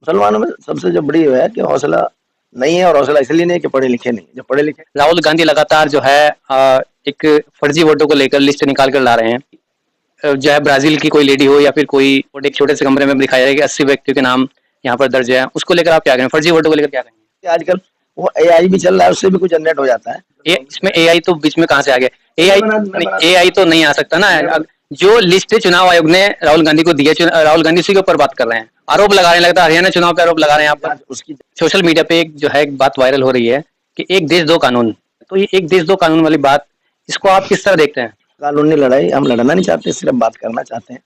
मुसलमानों में सबसे जो बड़ी है कि हौसला नहीं है, और हौसला इसलिए नहीं है कि पढ़े लिखे नहीं, जो पढ़े लिखे। राहुल गांधी लगातार जो है एक फर्जी वोटों को लेकर लिस्ट निकाल कर ला रहे हैं। जो है ब्राजील की कोई लेडी हो या फिर कोई वोट एक छोटे से कमरे में दिखाया जाए कि 80 व्यक्तियों के नाम यहाँ पर दर्ज है, उसको लेकर आप क्या करें, फर्जी वोटों को लेकर क्या करेंगे? कि आजकल वो एआई भी चल रहा है, उससे भी कुछ जनरेट हो जाता है। इसमें एआई तो बीच में कहाँ से आ गया? मैं एआई बना मैं बना एआई तो नहीं आ सकता ना। मैं बना जो लिस्ट चुनाव आयोग ने राहुल गांधी को दी है, राहुल गांधी उसी के ऊपर बात कर रहे हैं, आरोप लगा रहे हैं, लगता है हरियाणा चुनाव पे आरोप लगा रहे हैं यहाँ पर। उसकी सोशल मीडिया पे एक जो है एक बात वायरल हो रही है कि एक देश दो कानून। तो ये एक देश दो कानून वाली बात, इसको आप किस तरह देखते हैं? कानूनी लड़ाई हम लड़ना नहीं चाहते, सिर्फ बात करना चाहते हैं।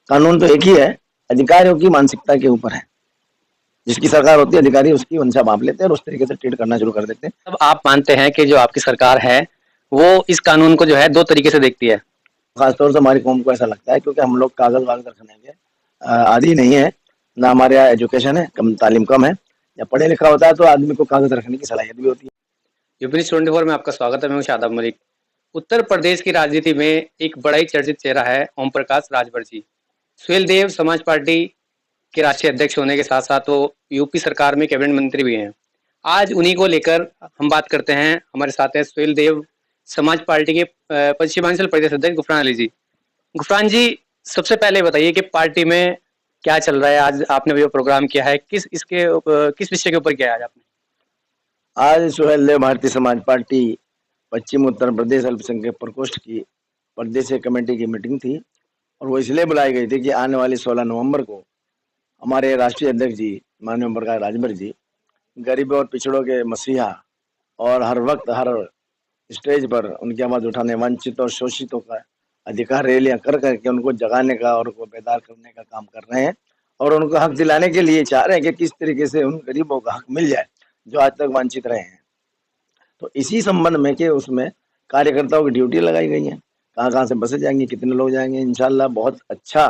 कानून तो एक ही है, अधिकारियों की मानसिकता के ऊपर है। जिसकी सरकार होती है, अधिकारी उसकी मंशा भांप लेते हैं और उस तरीके से ट्रीट करना शुरू कर देते हैं। अब आप मानते हैं कि जो आपकी सरकार है वो इस कानून को जो है दो तरीके से देखती है? खासतौर से हमारी कौम को ऐसा लगता है, क्योंकि हम लोग कागज वागज रखने के आदि नहीं है, ना हमारे यहाँ एजुकेशन है, कम तालीम कम है। या पढ़े लिखा होता है तो आदमी को कागज रखने की सलाहियत भी होती है। यूपी 24 में आपका स्वागत है। मैं हूं शादाब मलिक। उत्तर प्रदेश की राजनीति में एक बड़ा ही चर्चित चेहरा है ओम प्रकाश राजभर जी। सुहेलदेव समाज पार्टी के राष्ट्रीय अध्यक्ष होने के साथ साथ वो यूपी सरकार में कैबिनेट मंत्री भी हैं। आज उन्हीं को लेकर हम बात करते हैं। हमारे साथ है सुहेलदेव समाज पार्टी के पश्चिमांचल प्रदेश अध्यक्ष गुफरान अली जी। गुफरान जी, सबसे पहले बताइए कि पार्टी में क्या चल रहा है? आज आपने भी प्रोग्राम किया है, किस विषय के ऊपर किया है आज आपने? आज सुहेलदेव भारतीय समाज पार्टी पश्चिम उत्तर प्रदेश अल्पसंख्यक प्रकोष्ठ की प्रदेशीय कमेटी की मीटिंग थी, और वो इसलिए बुलाई गई थी कि आने वाली 16 नवंबर को हमारे राष्ट्रीय अध्यक्ष जी माननीय ओम प्रकाश राजभर जी गरीबों और पिछड़ों के मसीहा, और हर वक्त हर स्टेज पर उनकी आवाज उठाने, वंचित और शोषितों का अधिकार रैलियां कर करके उनको जगाने का और उनको बेदार करने का काम कर रहे हैं, और उनको हक दिलाने के लिए चाह रहे हैं कि किस तरीके से उन गरीबों का हक मिल जाए जो आज तक वंचित रहे हैं। तो इसी संबंध में कि उसमें कार्यकर्ताओं की ड्यूटी लगाई गई है, कहाँ कहाँ से बसें जाएंगी, कितने लोग जाएंगे। इंशाल्लाह बहुत अच्छा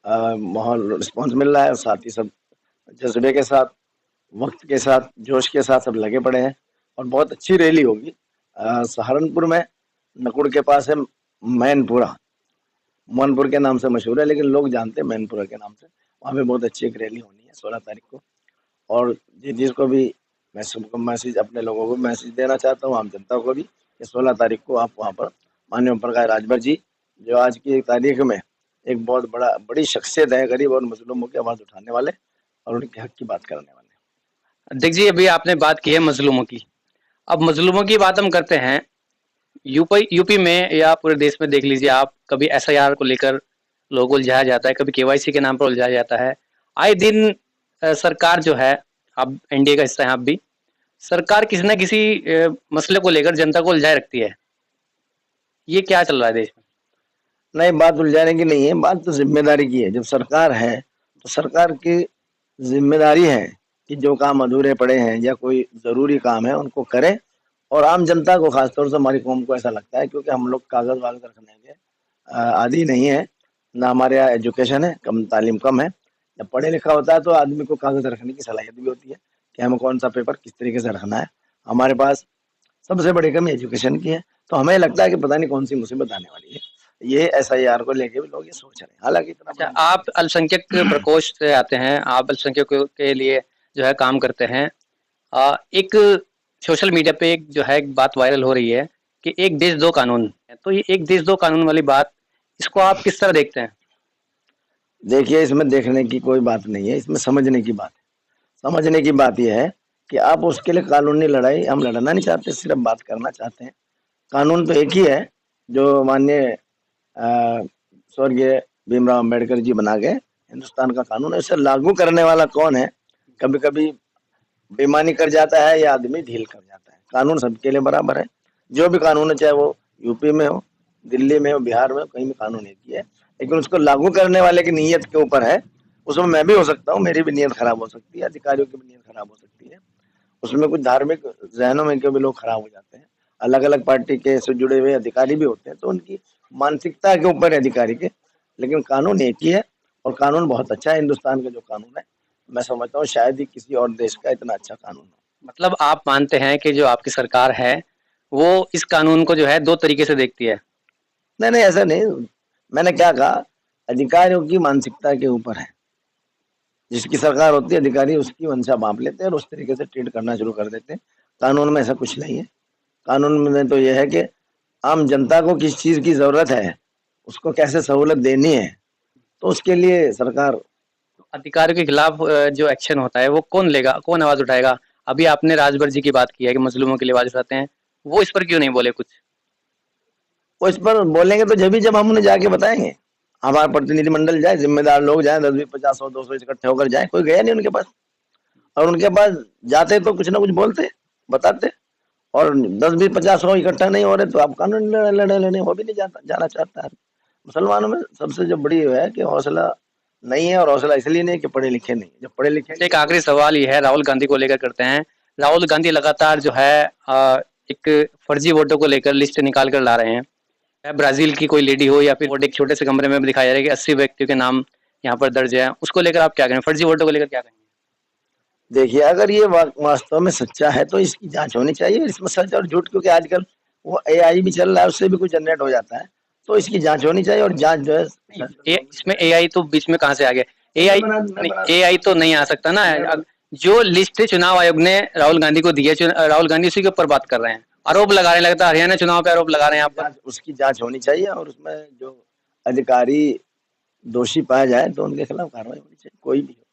माहौल रिस्पॉन्स मिल रहा है, और साथ ही सब जज्बे के साथ, वक्त के साथ, जोश के साथ सब लगे पड़े हैं, और बहुत अच्छी रैली होगी। सहारनपुर में नकुड़ के पास है मैनपुरा, मोहनपुर के नाम से मशहूर है, लेकिन लोग जानते हैं मैनपुरा के नाम से। वहाँ पे बहुत अच्छी एक रैली होनी है 16 तारीख को। और जिसको भी मैं सबको मैसेज, अपने लोगों को मैसेज देना चाहता हूँ, आम जनता को भी, कि 16 तारीख को आप वहाँ पर माननीय ओम प्रकाश राजभर जी, जो आज की तारीख में एक बहुत बड़ी शख्सियत है, गरीब और मजलूमों की आवाज़ उठाने वाले और उनके हक की बात करने वाले। अध्यक्ष जी, अभी आपने बात की है मजलूमों की। अब मजलूमों की बात हम करते हैं। यूपी में या पूरे देश में देख लीजिए आप, कभी एसआईआर को लेकर लोगों को उलझाया जाता है, कभी केवाईसी के नाम पर उलझाया जाता है। आए दिन सरकार जो है, आप एनडीए का हिस्सा हैं आप भी, सरकार किसी न किसी मसले को लेकर जनता को उलझाए रखती है। ये क्या चल रहा है देश में? नहीं, बात उलझाने की नहीं है, बात तो जिम्मेदारी की है। जब सरकार है तो सरकार की जिम्मेदारी है कि जो काम अधूरे पड़े हैं या कोई ज़रूरी काम है उनको करे। और आम जनता को, खासतौर से हमारी कौम को ऐसा लगता है, क्योंकि हम लोग कागज़ वागज़ रखने के आदी नहीं है, ना हमारे यहाँ एजुकेशन है, कम तालीम कम है। जब पढ़े लिखा होता है तो आदमी को कागज़ रखने की सलाहियत भी होती है कि हमें कौन सा पेपर किस तरीके से रखना है। हमारे पास सबसे बड़ी कमी एजुकेशन की है, तो हमें लगता है कि पता नहीं कौन सी मुसीबत आने वाली है। ये एसआईआर को लेके भी लोग ये सोच रहे हैं, हालांकि इतना अच्छा, बड़ा आप अल्पसंख्यक प्रकोष्ठ से आते हैं, आप अल्पसंख्यकों के लिए जो है काम करते हैं। एक सोशल मीडिया पे एक जो है एक बात वायरल हो रही है कि एक देश दो कानून है। तो ये एक देश दो कानून वाली बात, इसको आप किस तरह देखते हैं? देखिए, इसमें देखने की कोई बात नहीं है, इसमें समझने की बात है। समझने की बात यह है कि आप उसके लिए कानूनी लड़ाई हम लड़ना नहीं चाहते, सिर्फ बात करना चाहते हैं। कानून तो एक ही है, जो माननीय स्वर्गीय भीमराव अम्बेडकर जी बना गए, हिंदुस्तान का कानून है। उसे लागू करने वाला कौन है, कभी कभी बेईमानी कर जाता है या आदमी ढील कर जाता है। कानून सबके लिए बराबर है। जो भी कानून है, चाहे वो यूपी में हो, दिल्ली में हो, बिहार में हो, कहीं भी कानून एक ही है। लेकिन उसको लागू करने वाले की नीयत के ऊपर है। उसमें मैं भी हो सकता हूँ, मेरी भी नीयत खराब हो सकती है, अधिकारियों की भी नीयत खराब हो सकती है। उसमें कुछ धार्मिक जहनों में के भी लोग खराब हो जाते हैं। अलग अलग पार्टी के से जुड़े हुए अधिकारी भी होते हैं, तो उनकी मानसिकता के ऊपर है अधिकारी के। लेकिन कानून एक ही है, और कानून बहुत अच्छा है। हिंदुस्तान का जो कानून है, मैं समझता हूँ शायद ही किसी और देश का इतना अच्छा कानून हो। मतलब आप मानते हैं कि जो आपकी सरकार है वो इस कानून को जो है दो तरीके से देखती है? नहीं नहीं, ऐसा नहीं। मैंने क्या कहा, अधिकारियों की मानसिकता के ऊपर है। जिसकी सरकार होती है अधिकारी उसकी मंशा भांप लेते हैं और उस तरीके से ट्रीट करना शुरू कर देते हैं। कानून में ऐसा कुछ नहीं है। कानून में तो यह है कि आम जनता को किस चीज की जरूरत है, उसको कैसे सहूलत देनी है, तो उसके लिए सरकार। अधिकारियों के खिलाफ जो एक्शन होता है वो कौन लेगा, कौन आवाज उठाएगा? अभी आपने राजभर जी की बात की है कि मजलूमों के लिए आवाज उठाते हैं, वो इस पर क्यों नहीं बोले कुछ? वो इस पर बोलेंगे तो जब हम उन्हें जाके बताएंगे। हमारा प्रतिनिधिमंडल जाए, जिम्मेदार लोग जाए, 10 20 50 100 200 इकट्ठे होकर जाए, कोई गया नहीं उनके पास। और उनके पास जाते तो कुछ ना कुछ बोलते, बताते। और 10 20 50 100 इकट्ठा नहीं हो रहे तो आप कानून लड़े वो भी नहीं जाना चाहता है। मुसलमानों में सबसे जो बड़ी है कि हौसला नहीं है, और हौसला इसलिए नहीं कि पढ़े लिखे नहीं, जब पढ़े लिखे। एक आखिरी सवाल ये है, राहुल गांधी को लेकर करते हैं। राहुल गांधी लगातार जो है एक फर्जी वोटों को लेकर लिस्ट निकाल कर ला रहे हैं। चाहे ब्राजील की कोई लेडी हो या फिर वोट एक छोटे से कमरे में दिखाया जा रहा है कि 80 व्यक्तियों के नाम यहाँ पर दर्ज है, उसको लेकर आप क्या करें? फर्जी वोटों को लेकर क्या करेंगे? देखिए, अगर ये वास्तव में सच्चा है तो इसकी जांच होनी चाहिए। इसमें सच और झूठ, क्योंकि आजकल वो एआई भी चल रहा है, उससे भी कुछ जनरेट हो जाता है, तो इसकी जांच होनी चाहिए। और जांच जो है इसमें एआई तो बीच में कहाँ से आ गया? एआई नहीं, एआई तो नहीं आ सकता ना। जो लिस्ट चुनाव आयोग ने राहुल गांधी को दी है, राहुल गांधी उसी के ऊपर बात कर रहे हैं, आरोप लगा रहे हैं। लगता है हरियाणा चुनाव पे आरोप लगा रहे हैं आप पर। उसकी जांच होनी चाहिए, और उसमें जो अधिकारी दोषी पाया जाए तो उनके खिलाफ कार्रवाई होनी चाहिए, कोई भी हो।